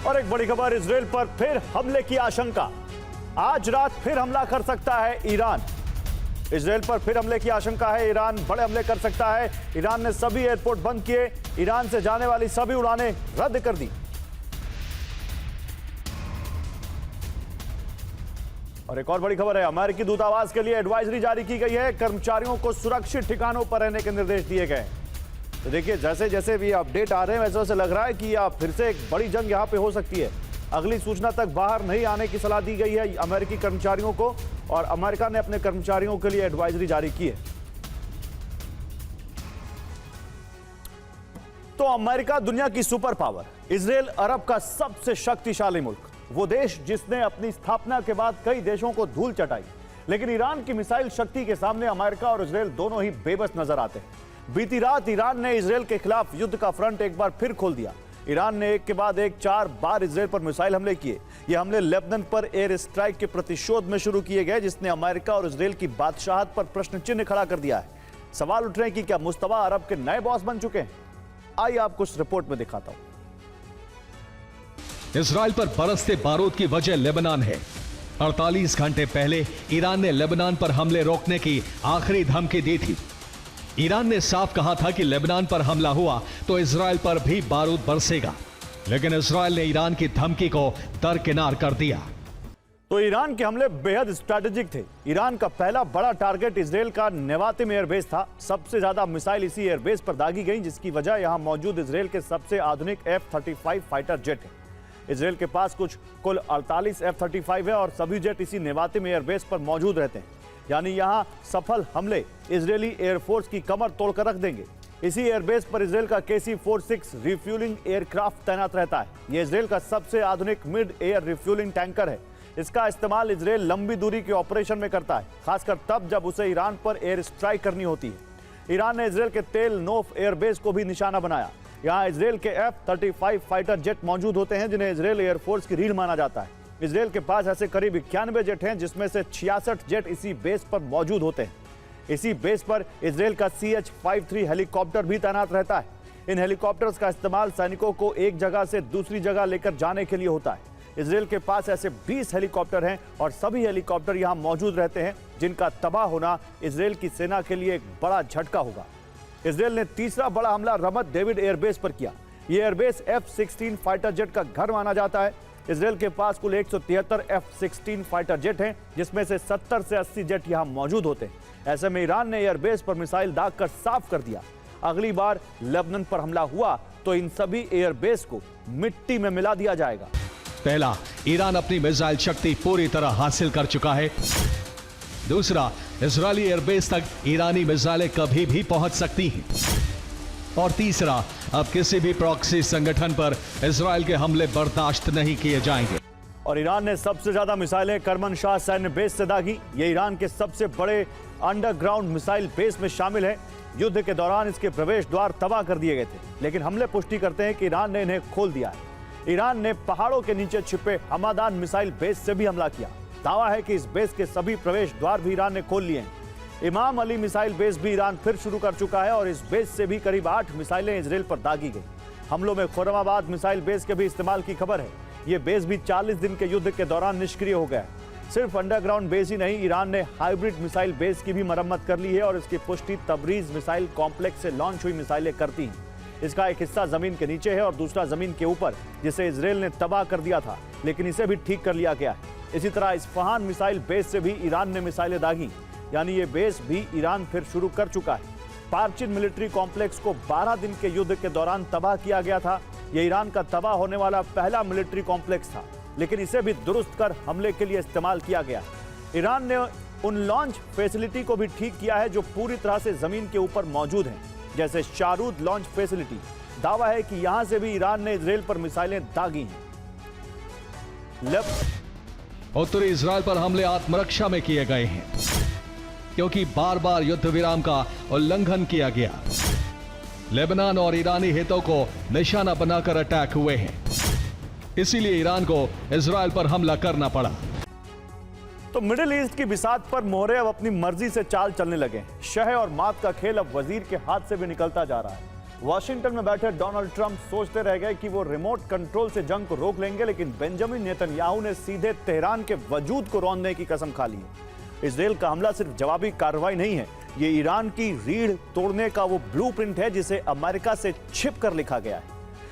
और एक बड़ी खबर, इजराइल पर फिर हमले की आशंका। आज रात फिर हमला कर सकता है ईरान। इजराइल पर फिर हमले की आशंका है। ईरान बड़े हमले कर सकता है। ईरान ने सभी एयरपोर्ट बंद किए, ईरान से जाने वाली सभी उड़ानें रद्द कर दी। और एक और बड़ी खबर है, अमेरिकी दूतावास के लिए एडवाइजरी जारी की गई है। कर्मचारियों को सुरक्षित ठिकानों पर रहने के निर्देश दिए गए। तो देखिए, जैसे जैसे भी अपडेट आ रहे हैं वैसे वैसे लग रहा है कि फिर से एक बड़ी जंग यहां पे हो सकती है। अगली सूचना तक बाहर नहीं आने की सलाह दी गई है अमेरिकी कर्मचारियों को, और अमेरिका ने अपने कर्मचारियों के लिए एडवाइजरी जारी की है। तो अमेरिका दुनिया की सुपर पावर, इजराइल अरब का सबसे शक्तिशाली मुल्क, वो देश जिसने अपनी स्थापना के बाद कई देशों को धूल चटाई, लेकिन ईरान की मिसाइल शक्ति के सामने अमेरिका और इजराइल दोनों ही बेबस नजर आते हैं। बीती रात ईरान ने इजराइल के खिलाफ युद्ध का फ्रंट एक बार फिर खोल दिया। ईरान ने एक के बाद एक 4 बार इजराइल पर मिसाइल हमले किए। ये हमले लेबनान पर एयर स्ट्राइक के प्रतिशोध में शुरू किए गए, जिसने अमेरिका और इजराइल की बादशाहत पर प्रश्न चिन्ह खड़ा कर दिया है। सवाल उठ रहे हैं कि क्या मुस्तफा अरब के नए बॉस बन चुके हैं? आइए आपको इस रिपोर्ट में दिखाता हूं। इजराइल पर बरसते बारूद की वजह लेबनान है। 48 घंटे पहले ईरान ने लेबनान पर हमले रोकने की आखिरी धमकी दी थी। ईरान ने साफ कहा था कि लेबनान पर हमला हुआ तो इजराइल पर भी बारूद बरसेगा, लेकिन इजराइल ने ईरान की धमकी को दरकिनार कर दिया। तो ईरान के हमले बेहद स्ट्रैटेजिक थे। ईरान का पहला बड़ा टारगेट इजराइल का नेवातिम एयरबेस था। सबसे ज्यादा मिसाइल इसी एयरबेस पर दागी गई, जिसकी वजह यहां मौजूद इजराइल के सबसे आधुनिक F-35 फाइटर जेट है। इजराइल के पास कुल 48 F-35 है और सभी जेट इसी नेवातिम एयरबेस पर मौजूद रहते हैं। यानी यहां सफल हमले इजरायली एयरफोर्स की कमर तोड़कर रख देंगे। इसी एयरबेस पर इजराइल का KC-46 रिफ्यूलिंग एयरक्राफ्ट तैनात रहता है। यह इजराइल का सबसे आधुनिक मिड एयर रिफ्यूलिंग टैंकर है। इसका इस्तेमाल इजराइल लंबी दूरी के ऑपरेशन में करता है, खासकर तब जब उसे ईरान पर एयर स्ट्राइक करनी होती है। ईरान ने इजराइल के तेल नोफ एयरबेस को भी निशाना बनाया। यहाँ इजराइल के F-35 फाइटर जेट मौजूद होते हैं, जिन्हें इजराइल एयरफोर्स की रीढ़ माना जाता है। इजराइल के पास ऐसे करीब 91 जेट हैं, जिसमें से 66 जेट इसी बेस पर मौजूद होते हैं। इसी बेस पर इजराइल का CH-53 हेलीकॉप्टर भी तैनात रहता है। इन हेलीकॉप्टर्स का इस्तेमाल सैनिकों को एक जगह से दूसरी जगह लेकर जाने के लिए होता है। इजराइल के पास ऐसे 20 हेलीकॉप्टर हैं और सभी हेलीकॉप्टर यहां मौजूद रहते हैं, जिनका तबाह होना इजराइल की सेना के लिए एक बड़ा झटका होगा। इजराइल ने तीसरा बड़ा हमला रमत डेविड एयरबेस पर किया। यह एयरबेस F-16 फाइटर जेट का घर माना जाता है। इजराइल के पास कुल 173 F-16 फाइटर जेट हैं, जिसमें से 70 से 80 जेट यहां मौजूद होते हैं। ऐसे में ईरान ने एयरबेस पर मिसाइल दागकर साफ कर दिया। अगली बार लेबनान पर हमला हुआ तो इन सभी एयरबेस को मिट्टी में मिला दिया जाएगा। पहला, ईरान अपनी मिसाइल शक्ति पूरी तरह हासिल कर चुका है। दूसरा, इजरायली एयरबेस तक ईरानी मिसाइलें कभी भी पहुंच सकती हैं। और तीसरा, अब किसी भी प्रॉक्सी संगठन पर इजराइल के हमले बर्दाश्त नहीं किए जाएंगे। और ईरान ने सबसे ज्यादा मिसाइलें करमनशाह सैन्य बेस से दागी। ये ईरान के सबसे बड़े अंडरग्राउंड मिसाइल बेस में शामिल है। युद्ध के दौरान इसके प्रवेश द्वार तबाह कर दिए गए थे, लेकिन हमले पुष्टि करते हैं कि ईरान ने इन्हें खोल दिया है। ईरान ने पहाड़ों के नीचे छिपे हमादान मिसाइल बेस से भी हमला किया। दावा है कि इस बेस के सभी प्रवेश द्वार भी ईरान ने खोल लिए हैं। इमाम अली मिसाइल बेस भी ईरान फिर शुरू कर चुका है और इस बेस से भी करीब 8 मिसाइलें इजराइल पर दागी गई। हमलों में खुर्रमाबाद मिसाइल बेस के भी इस्तेमाल की खबर है। ये बेस भी 40 दिन के युद्ध के दौरान निष्क्रिय हो गया है। सिर्फ अंडरग्राउंड बेस ही नहीं, ईरान ने हाइब्रिड मिसाइल बेस की भी मरम्मत कर ली है और इसकी पुष्टि तबरीज मिसाइल कॉम्प्लेक्स से लॉन्च हुई मिसाइलें करती हैं। इसका एक हिस्सा जमीन के नीचे है और दूसरा जमीन के ऊपर, जिसे इजराइल ने तबाह कर दिया था, लेकिन इसे भी ठीक कर लिया गया है। इसी तरह इस्फहान मिसाइल बेस से भी ईरान ने मिसाइलें दागी, यानी ये बेस भी ईरान फिर शुरू कर चुका है। पार्चिन मिलिट्री कॉम्प्लेक्स को 12 दिन के युद्ध के दौरान तबाह किया गया था। यह ईरान का तबाह होने वाला पहला मिलिट्री कॉम्प्लेक्स था, लेकिन इसे भी दुरुस्त कर हमले के लिए इस्तेमाल किया गया। ईरान ने उन लॉन्च फैसिलिटी को भी ठीक किया है जो पूरी तरह से जमीन के ऊपर मौजूद हैं, जैसे शारूद लॉन्च फैसिलिटी। दावा है कि यहां से भी ईरान ने इजराइल पर मिसाइलें दागी हैं। उत्तरी इजराइल पर हमले आत्मरक्षा में किए गए हैं, क्योंकि बार बार युद्ध विराम का उल्लंघन किया गया। लेबनान और ईरानी हितों को निशाना बनाकर अटैक हुए हैं, इसीलिए ईरान को इजराइल पर हमला करना पड़ा। तो मिडिल ईस्ट की बिसात पर मोहरे अब अपनी मर्जी से चाल चलने लगे। शह और मात का खेल अब वजीर के हाथ से भी निकलता जा रहा है। वॉशिंगटन में बैठे डोनाल्ड ट्रंप सोचते रह गए कि वो रिमोट कंट्रोल से जंग को रोक लेंगे, लेकिन बेंजामिन नेतन्याहू ने सीधे तेहरान के वजूद को रौंदने की कसम खा ली है। इजरायल का हमला सिर्फ जवाबी कार्रवाई नहीं है, ये ईरान की रीढ़ तोड़ने का वो ब्लूप्रिंट है जिसे अमेरिका से छिप कर लिखा गया है।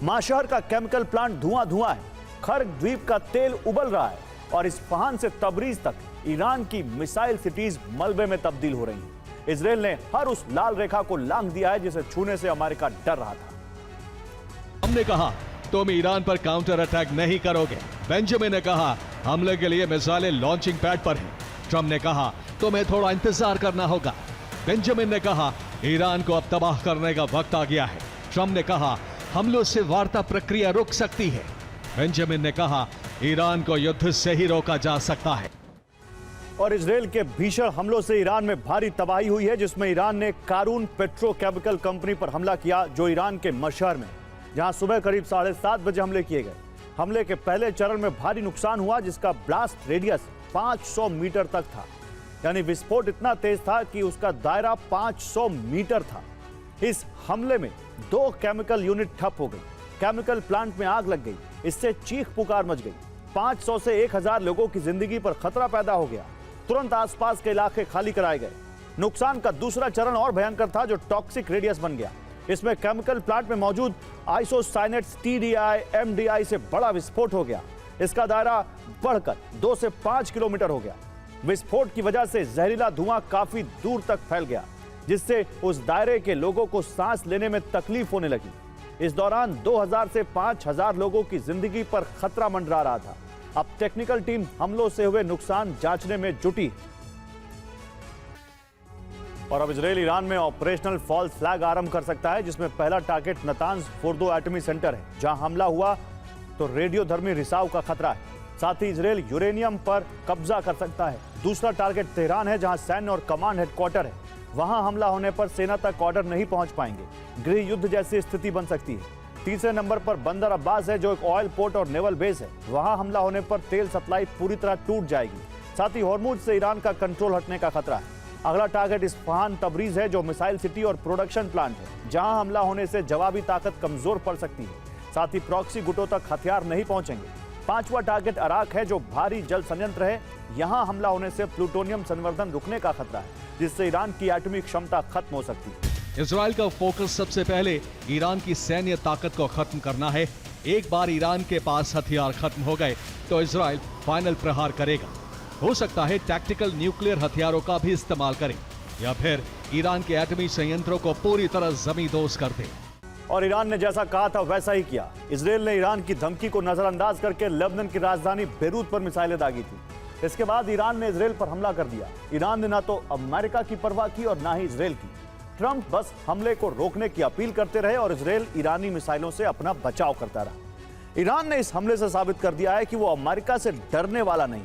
माशहर का केमिकल प्लांट धुआं है, खर्ग द्वीप का तेल उबल रहा है और इस्फहान से तबरीज तक ईरान की मिसाइल सिटीज मलबे में तब्दील हो रही हैं। इजरायल ने हर उस लाल रेखा को लांघ दिया है जिसे छूने से अमेरिका डर रहा था। हमने कहा तुम ईरान पर काउंटर अटैक नहीं करोगे। बेंजामिन ने कहा हमले के लिए मिसाइलें लॉन्चिंग पैड पर हैं। ट्रंप ने कहा तुम्हें थोड़ा इंतजार करना होगा। बेंजामिन ने कहा ईरान को अब तबाह करने का वक्त आ गया है। ट्रंप ने कहा हमलों से वार्ता प्रक्रिया रुक सकती है। बेंजामिन ने कहा ईरान को युद्ध से ही रोका जा सकता है। और इजरायल के भीषण हमलों से ईरान में भारी तबाही हुई है, जिसमें ईरान ने कारून पेट्रोकेमिकल कंपनी पर हमला किया, जो ईरान के मशहर में, जहां सुबह करीब 7:30 बजे हमले किए गए। हमले के पहले चरण में भारी नुकसान हुआ, जिसका ब्लास्ट रेडियस 500 मीटर तक था। यानी विस्फोट इतना तेज था कि उसका दायरा 500 मीटर था। इस हमले में 2 केमिकल यूनिट ठप हो गई, केमिकल प्लांट में आग लग गई, इससे चीख पुकार मच गई। 500 से 1000 लोगों की जिंदगी पर खतरा पैदा हो गया। तुरंत आसपास के इलाके खाली कराए गए। नुकसान का दूसरा चरण और भयंकर था, जो टॉक्सिक रेडियस बन गया। इसमें केमिकल प्लांट में मौजूद आइसोसाइनेट्स TDI, MDI से बड़ा विस्फोट हो गया। इसका दायरा बढ़कर 2 से 5 किलोमीटर हो गया। विस्फोट की वजह से जहरीला धुआं काफी दूर तक फैल गया, जिससे उस दायरे के लोगों को सांस लेने में तकलीफ होने लगी। इस दौरान 2000 से 5000 लोगों की जिंदगी पर खतरा मंडरा रहा था। अब टेक्निकल टीम हमलों से हुए नुकसान जांचने में जुटी। और अब इजरायल ईरान में ऑपरेशनल फॉल्स फ्लैग आरंभ कर सकता है, जिसमें पहला टारगेट नतांज फोर्दो एटमी सेंटर है, जहां हमला हुआ तो रेडियोधर्मी रिसाव का खतरा है। साथ ही इजरायल यूरेनियम पर कब्जा कर सकता है। दूसरा टारगेट तेहरान है, जहां सैन्य और कमांड हेडक्वार्टर है। वहां हमला होने पर सेना तक ऑर्डर नहीं पहुंच पाएंगे, गृह युद्ध जैसी स्थिति बन सकती है। तीसरे नंबर पर बंदर अब्बास है, जो एक ऑयल पोर्ट और नेवल बेस है। वहां हमला होने पर तेल सप्लाई पूरी तरह टूट जाएगी। साथ ही हॉर्मुज से ईरान का कंट्रोल हटने का खतरा है। अगला टारगेट इस्फहान तबरीज है, जो मिसाइल सिटी और प्रोडक्शन प्लांट है, जहां हमला होने से जवाबी ताकत कमजोर पड़ सकती है। साथ ही प्रॉक्सी गुटों तक हथियार नहीं पहुंचेंगे। पांचवा टारगेट अराक है, जो भारी जल संयंत्र है। यहां हमला होने से प्लूटोनियम संवर्धन रुकने का खतरा है, जिससे ईरान की एटॉमिक क्षमता खत्म हो सकती है। इजराइल का फोकस सबसे पहले ईरान की सैन्य ताकत को खत्म करना है। एक बार ईरान के पास हथियार खत्म हो गए तो इजराइल फाइनल प्रहार करेगा। हो सकता है टैक्टिकल न्यूक्लियर हथियारों का भी इस्तेमाल करे, या फिर ईरान के एटमी संयंत्रों को पूरी तरह जमींदोज कर दे। और ईरान ने जैसा कहा था वैसा ही किया। इजरायल ने ईरान की धमकी को नजरअंदाज करके लेबनान की राजधानी बेरूत पर मिसाइलें दागी थी। इसके बाद ईरान ने इजरायल पर हमला कर दिया। ईरान ने ना तो अमेरिका की परवाह की और ना ही इजरायल की। ट्रंप बस हमले को रोकने की अपील करते रहे और इजरायल ईरानी मिसाइलों से अपना बचाव करता रहा। ईरान ने इस हमले से साबित कर दिया है कि वो अमेरिका से डरने वाला नहीं।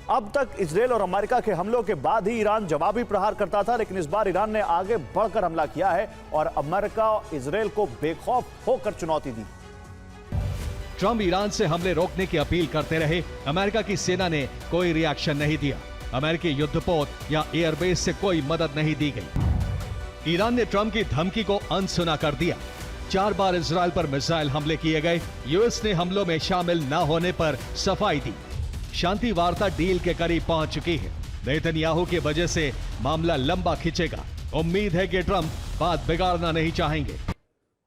अब तक इजरायल और अमेरिका के हमलों के बाद ही ईरान जवाबी प्रहार करता था, लेकिन इस बार ईरान ने आगे बढ़कर हमला किया है और अमेरिका और इजरायल को बेखौफ होकर चुनौती दी। ट्रंप ईरान से हमले रोकने की अपील करते रहे। अमेरिका की सेना ने कोई रिएक्शन नहीं दिया। अमेरिकी युद्धपोत या एयरबेस से कोई मदद नहीं दी गई। ईरान ने ट्रंप की धमकी को अनसुना कर दिया। 4 बार इजरायल पर मिसाइल हमले किए गए। यूएस ने हमलों में शामिल न होने पर सफाई दी। शांति वार्ता डील के करीब पहुंच चुकी है। नेतन्याहू की वजह से मामला लंबा खिंचेगा। उम्मीद है कि ट्रंप बात बिगाड़ना नहीं चाहेंगे।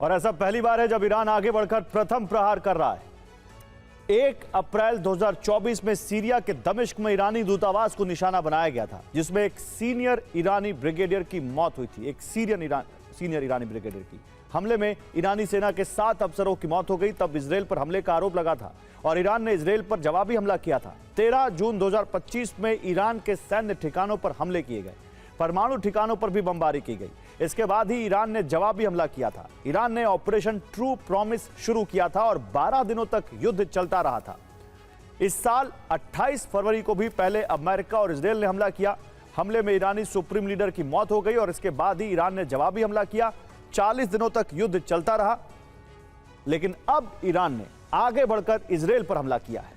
और ऐसा पहली बार है जब ईरान आगे बढ़कर प्रथम प्रहार कर रहा है। 1 अप्रैल 2024 में सीरिया के दमिश्क में ईरानी दूतावास को निशाना बनाया गया था, जिसमें एक सीनियर ईरानी ब्रिगेडियर की मौत हुई थी। एक सीनियर ईरानी ब्रिगेडियर की हमले में ईरानी सेना के 7 अफसरों की मौत हो गई। तब इजरायल पर हमले का आरोप लगा था और ईरान ने इजरायल पर जवाबी हमला किया था। 13 जून 2025 में ईरान के सैन्य ठिकानों पर हमले किए गए। परमाणु ठिकानों पर भी बमबारी की गई। इसके बाद ही ईरान ने जवाबी हमला किया था। ईरान ने ऑपरेशन ट्रू प्रॉमिस शुरू किया था और 12 दिनों तक युद्ध चलता रहा था। इस साल 28 फरवरी को भी पहले अमेरिका और इजरायल ने हमला किया। हमले में ईरानी सुप्रीम लीडर की मौत हो गई और इसके बाद ही ईरान ने जवाबी हमला किया। 40 दिनों तक युद्ध चलता रहा, लेकिन अब ईरान ने आगे बढ़कर इजरायल पर हमला किया है।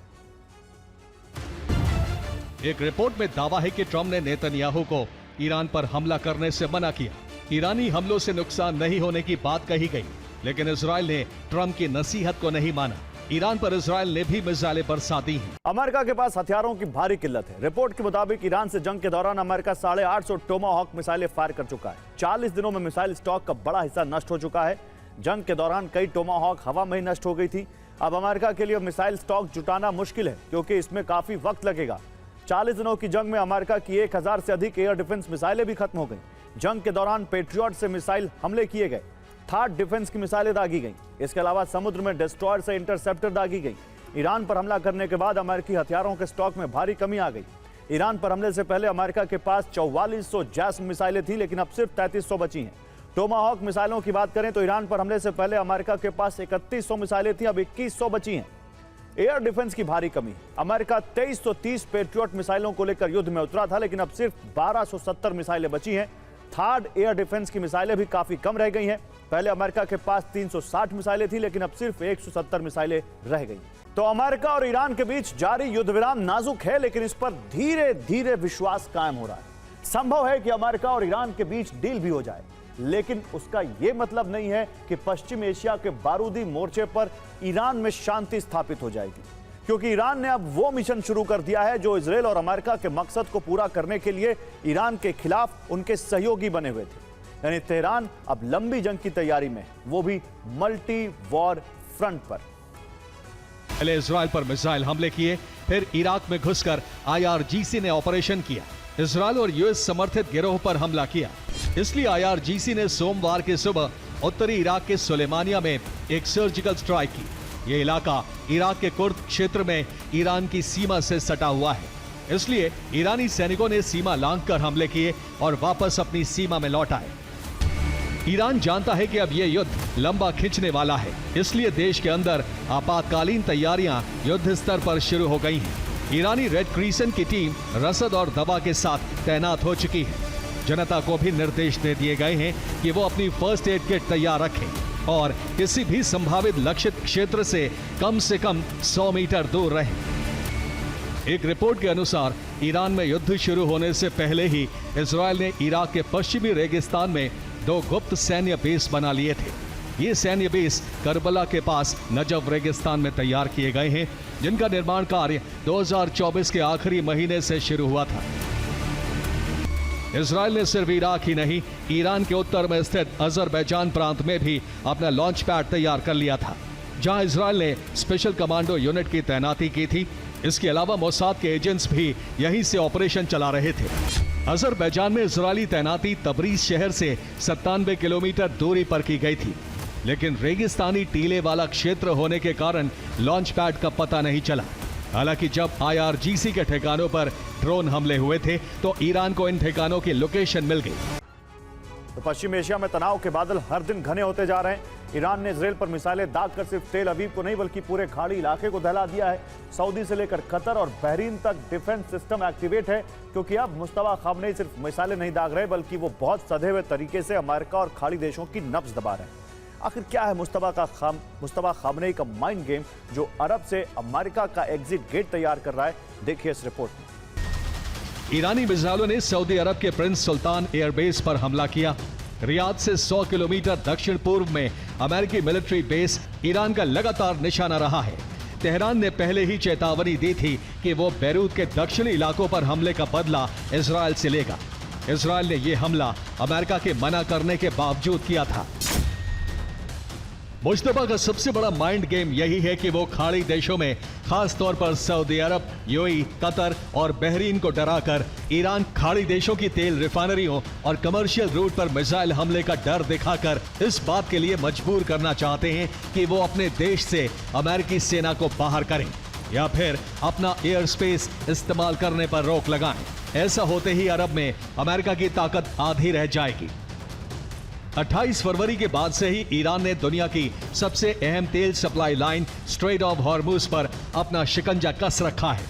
एक रिपोर्ट में दावा है कि ट्रंप ने नेतन्याहू को ईरान पर हमला करने से मना किया। ईरानी हमलों से नुकसान नहीं होने की बात कही गई, लेकिन इजराइल ने ट्रंप की नसीहत को नहीं माना। ईरान पर इजराइल ने भी मिसाइलें बरसा दी हैं। अमेरिका के पास हथियारों की भारी किल्लत है। रिपोर्ट के मुताबिक ईरान से जंग के दौरान अमेरिका 850 टोमाहॉक मिसाइलें फायर कर चुका है। 40 दिनों में मिसाइल स्टॉक का बड़ा हिस्सा नष्ट हो चुका है। जंग के दौरान कई टोमाहॉक हवा में ही नष्ट हो गई थी। अब अमेरिका के लिए मिसाइल स्टॉक जुटाना मुश्किल है, क्योंकि इसमें काफी वक्त लगेगा। 40 दिनों की जंग में अमेरिका की 1000 से अधिक एयर डिफेंस मिसाइलें भी खत्म हो गई। जंग के दौरान पेट्रियट से मिसाइल हमले किए गए, थार्ड डिफेंस की मिसाइलें दागी गईं। इसके अलावा समुद्र में डिस्ट्रॉयर से इंटरसेप्टर दागी गई। ईरान पर हमला करने के बाद अमेरिकी हथियारों के स्टॉक में भारी कमी आ गई। ईरान पर हमले से पहले अमेरिका के पास 4400 जैस्म मिसाइलें थी, लेकिन अब सिर्फ 3300 बची हैं। टोमाहॉक मिसाइलों की बात करें तो ईरान पर हमले से पहले अमेरिका के पास 3100 मिसाइलें थी, अब 2100 बची हैं। एयर डिफेंस की भारी कमी। अमेरिका 2330 पेट्रियट मिसाइलों को लेकर युद्ध में उतरा था, लेकिन अब सिर्फ 1270 मिसाइलें बची हैं। थर्ड एयर डिफेंस की मिसाइलें भी काफी कम रह गई हैं। पहले अमेरिका के पास 360 मिसाइलें थी, लेकिन अब सिर्फ 170 मिसाइलें रह गई। तो अमेरिका और ईरान के बीच जारी युद्ध विराम नाजुक है, लेकिन इस पर धीरे धीरे विश्वास कायम हो रहा है। संभव है कि अमेरिका और ईरान के बीच डील भी हो जाए, लेकिन उसका यह मतलब नहीं है कि पश्चिम एशिया के बारूदी मोर्चे पर ईरान में शांति स्थापित हो जाएगी, क्योंकि ईरान ने अब वो मिशन शुरू कर दिया है जो इजरायल और अमेरिका के मकसद को पूरा करने के लिए ईरान के खिलाफ उनके सहयोगी बने हुए थे। यानी तेहरान अब लंबी जंग की तैयारी में, वो भी मल्टी वॉर फ्रंट पर। पहले इजराइल पर मिसाइल हमले किए, फिर इराक में घुसकर IRGC ने ऑपरेशन किया। इजराइल और यूएस समर्थित गिरोह पर हमला किया। इसलिए IRGC ने सोमवार की सुबह उत्तरी इराक के सुलेमानिया में एक सर्जिकल स्ट्राइक की। यह इलाका इराक के कुर्द क्षेत्र में ईरान की सीमा से सटा हुआ है, इसलिए ईरानी सैनिकों ने सीमा लांघकर हमले किए और वापस अपनी सीमा में लौट आए। ईरान जानता है कि अब यह युद्ध लंबा खिंचने वाला है, इसलिए देश के अंदर आपातकालीन तैयारियां युद्ध स्तर पर शुरू हो गई हैं। ईरानी रेड क्रिसेंट की टीम रसद और दवा के साथ तैनात हो चुकी है। जनता को भी निर्देश दे दिए गए हैं कि वो अपनी फर्स्ट एड किट तैयार रखें और किसी भी संभावित लक्षित क्षेत्र से कम 100 मीटर दूर रहें। एक रिपोर्ट के अनुसार ईरान में युद्ध शुरू होने से पहले ही इजरायल ने इराक के पश्चिमी रेगिस्तान में 2 गुप्त सैन्य बेस बना लिए थे। ये सैन्य बेस करबला के पास नजफ रेगिस्तान में तैयार किए गए हैं, जिनका निर्माण कार्य 2024 के आखिरी महीने से शुरू हुआ था। इजरायल ने सिर्फ इराक ही नहीं, ईरान के उत्तर में स्थित अजरबैजान प्रांत में भी अपना लॉन्च पैड तैयार कर लिया था, जहां इजरायल ने स्पेशल कमांडो यूनिट की तैनाती की थी। इसके अलावा मोसाद के एजेंट्स भी यहीं से ऑपरेशन चला रहे थे। अजरबैजान में इजरायली तैनाती तबरीज शहर से 97 किलोमीटर दूरी पर की गई थी, लेकिन रेगिस्तानी टीले वाला क्षेत्र होने के कारण लॉन्च पैड का पता नहीं चला। हालांकि जब IRGC के ठिकानों पर ड्रोन हमले हुए थे तो ईरान को इन ठिकानों की लोकेशन मिल गई। तो पश्चिम एशिया में तनाव के बादल हर दिन घने होते जा रहे हैं। ईरान ने इजरायल पर मिसाइलें दागकर सिर्फ तेल अवीव को नहीं बल्कि पूरे खाड़ी इलाके को दहला दिया है। सऊदी से लेकर कतर और बहरीन तक डिफेंस सिस्टम एक्टिवेट है, क्योंकि अब मुस्तफा खामनेई सिर्फ मिसाइलें नहीं दाग रहे, बल्कि वो बहुत सधे हुए तरीके से अमेरिका और खाड़ी देशों की नब्ज दबा रहे हैं। आखिर क्या है मुस्तफा खामनेई का माइंड गेम जो अरब से अमेरिका का एग्जिट गेट तैयार कर रहा है? देखिए इस रिपोर्ट में। ईरानी मिसाइलों ने सऊदी अरब के प्रिंस सुल्तान एयरबेस पर हमला किया। रियाद से 100 किलोमीटर दक्षिण पूर्व में अमेरिकी मिलिट्री बेस ईरान का लगातार निशाना रहा है। तेहरान ने पहले ही चेतावनी दी थी कि वो बैरूत के दक्षिणी इलाकों पर हमले का बदला इजरायल से लेगा। इजरायल ने यह हमला अमेरिका के मना करने के बावजूद किया था। मुश्तबा का सबसे बड़ा माइंड गेम यही है कि वो खाड़ी देशों में खास तौर पर सऊदी अरब, यूएई, कतर और बहरीन को डराकर ईरान खाड़ी देशों की तेल रिफाइनरियों और कमर्शियल रूट पर मिसाइल हमले का डर दिखाकर इस बात के लिए मजबूर करना चाहते हैं कि वो अपने देश से अमेरिकी सेना को बाहर करें या फिर अपना एयर स्पेस इस्तेमाल करने पर रोक लगाएं। ऐसा होते ही अरब में अमेरिका की ताकत आधी रह जाएगी। 28 फरवरी के बाद से ही ईरान ने दुनिया की सबसे अहम तेल supply line straight of Hormuz पर अपना शिकंजा कस रखा है।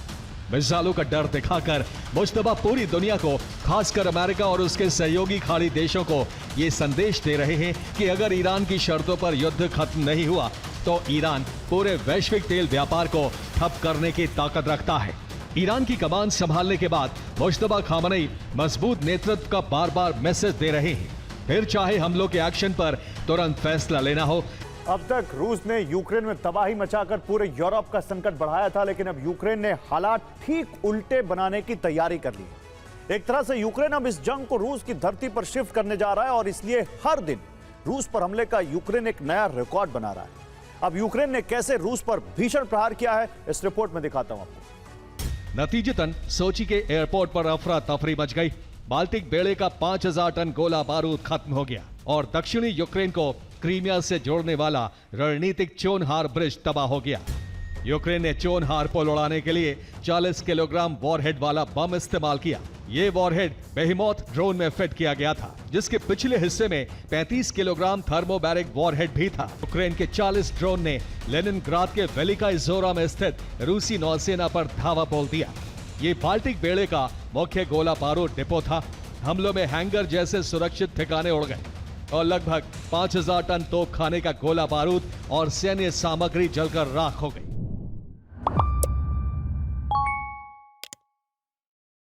मिसाइलों का डर दिखाकर मुश्तबा पूरी दुनिया को, खासकर अमेरिका और उसके सहयोगी खाड़ी देशों को ये संदेश दे रहे हैं कि अगर ईरान की शर्तों पर युद्ध खत्म नहीं हुआ तो ईरान पूरे वैश्विक तेल व्यापार को ठप करने की ताकत रखता है। ईरान की कमान संभालने के बाद मुश्तबा खामनेई मजबूत नेतृत्व का बार बार मैसेज दे रहे हैं। फिर चाहे हमलों के एक्शन पर तुरंत फैसला लेना हो। अब तक रूस ने यूक्रेन में तबाही मचाकर पूरे यूरोप का संकट बढ़ाया था, लेकिन अब यूक्रेन ने हालात ठीक उल्टे बनाने की तैयारी कर ली है। एक तरह से यूक्रेन अब इस जंग को रूस की धरती पर शिफ्ट करने जा रहा है और इसलिए हर दिन रूस पर हमले का यूक्रेन एक नया रिकॉर्ड बना रहा है। अब यूक्रेन ने कैसे रूस पर भीषण प्रहार किया है, इस रिपोर्ट में दिखाता हूं आपको। नतीजतन सोची के एयरपोर्ट पर अफरा तफरी मच गई। बाल्टिक बेड़े का 5000 टन गोला बारूद खत्म हो गया और दक्षिणी यूक्रेन को क्रीमिया से जोड़ने वाला रणनीतिक चोनहार ब्रिज तबाह हो गया। यूक्रेन ने चोनहार पुल उड़ाने के लिए 40 किलोग्राम वॉरहेड वाला बम इस्तेमाल किया। ये वॉरहेड बेहिमोथ ड्रोन में फिट किया गया था, जिसके पिछले हिस्से में 35 किलोग्राम थर्मोबैरिक वॉरहेड भी था। यूक्रेन के 40 ड्रोन ने लेनिनग्राद के वेलिका इजोरा में स्थित रूसी नौसेना पर धावा बोल दिया। ये बाल्टिक बेड़े का मुख्य गोला बारूद डिपो था। हमलों में हैंगर जैसे सुरक्षित ठिकाने उड़ गए और लगभग 5000 टन तोपखाने का गोला बारूद और सैन्य सामग्री जलकर राख हो गई।